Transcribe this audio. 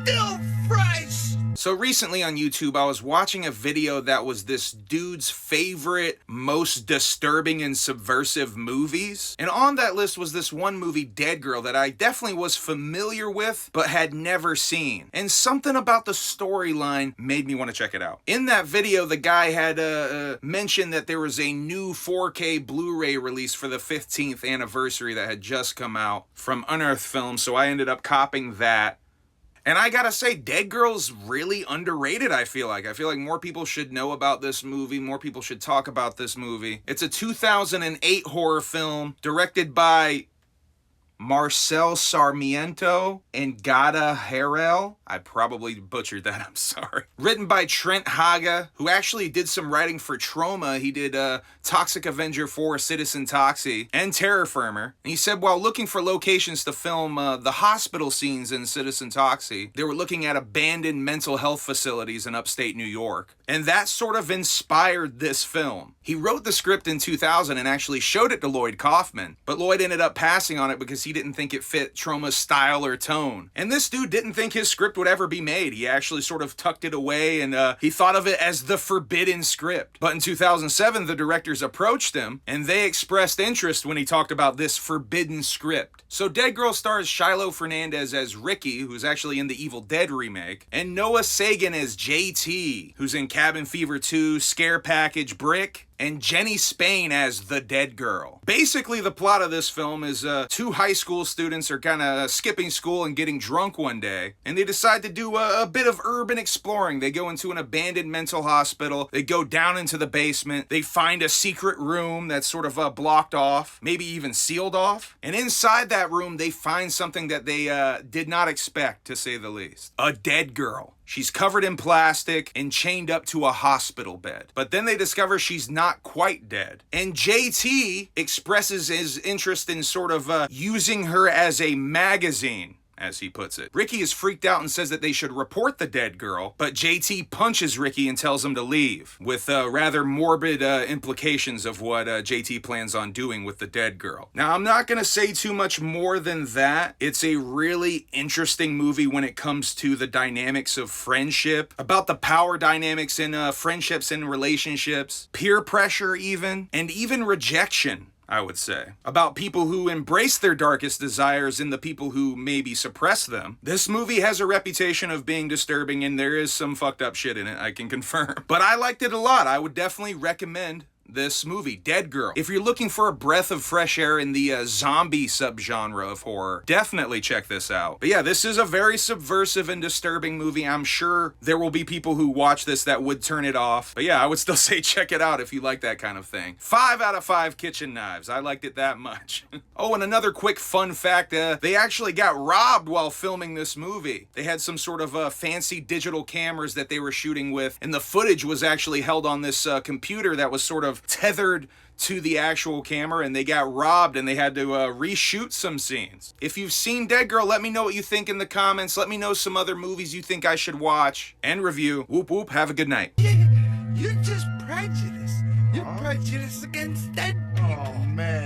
still fresh. So recently on YouTube, I was watching a video that was this dude's favorite, most disturbing and subversive movies. And on that list was this one movie, Deadgirl, that I definitely was familiar with, but had never seen. And something about the storyline made me want to check it out. In that video, the guy had mentioned that there was a new 4K Blu-ray release for the 15th anniversary that had just come out from Unearthed Films, so I ended up copying that. And I gotta say, Deadgirl's really underrated, I feel like. I feel like more people should know about this movie, more people should talk about this movie. It's a 2008 horror film directed by Marcel Sarmiento and Gada Harrell. I probably butchered that, I'm sorry. Written by Trent Haga, who actually did some writing for Trauma. He did Toxic Avenger 4, Citizen Toxie, and Terror Firmer. And he said while looking for locations to film the hospital scenes in Citizen Toxie, they were looking at abandoned mental health facilities in upstate New York. And that sort of inspired this film. He wrote the script in 2000 and actually showed it to Lloyd Kaufman, but Lloyd ended up passing on it because he didn't think it fit Trauma's style or tone. And this dude didn't think his script would ever be made. He actually sort of tucked it away, and he thought of it as the forbidden script. But in 2007, the directors approached him, and they expressed interest when he talked about this forbidden script. So Deadgirl stars Shiloh Fernandez as Ricky, who's actually in the Evil Dead remake, and Noah Sagan as JT, who's in Cabin Fever 2, Scare Package, Brick, and Jenny Spain as the Deadgirl. Basically, the plot of this film is two high school students are kind of skipping school and getting drunk one day, and they decide to do a bit of urban exploring. They go into an abandoned mental hospital, they go down into the basement, they find a secret room that's sort of blocked off, maybe even sealed off, and inside that room they find something that they did not expect, to say the least. A dead girl. She's covered in plastic and chained up to a hospital bed. But then they discover she's not quite dead. And JT expresses his interest in sort of using her as a magazine, as he puts it. Ricky is freaked out and says that they should report the dead girl, but JT punches Ricky and tells him to leave, with rather morbid implications of what JT plans on doing with the dead girl. Now, I'm not gonna say too much more than that. It's a really interesting movie when it comes to the dynamics of friendship, about the power dynamics in friendships and relationships, peer pressure even, and even rejection, I would say, about people who embrace their darkest desires and the people who maybe suppress them. This movie has a reputation of being disturbing, and there is some fucked up shit in it, I can confirm. But I liked it a lot. I would definitely recommend this movie, Deadgirl. If you're looking for a breath of fresh air in the zombie subgenre of horror, definitely check this out. But yeah, this is a very subversive and disturbing movie. I'm sure there will be people who watch this that would turn it off. But yeah, I would still say check it out if you like that kind of thing. 5 out of 5 kitchen knives. I liked it that much. Oh, and another quick fun fact, they actually got robbed while filming this movie. They had some sort of fancy digital cameras that they were shooting with, and the footage was actually held on this computer that was sort of tethered to the actual camera, and they got robbed and they had to reshoot some scenes. If you've seen Deadgirl, let me know what you think in the comments. Let me know some other movies you think I should watch and review. Whoop whoop, have a good night. You're just prejudiced. You're prejudiced against dead people. Oh, man.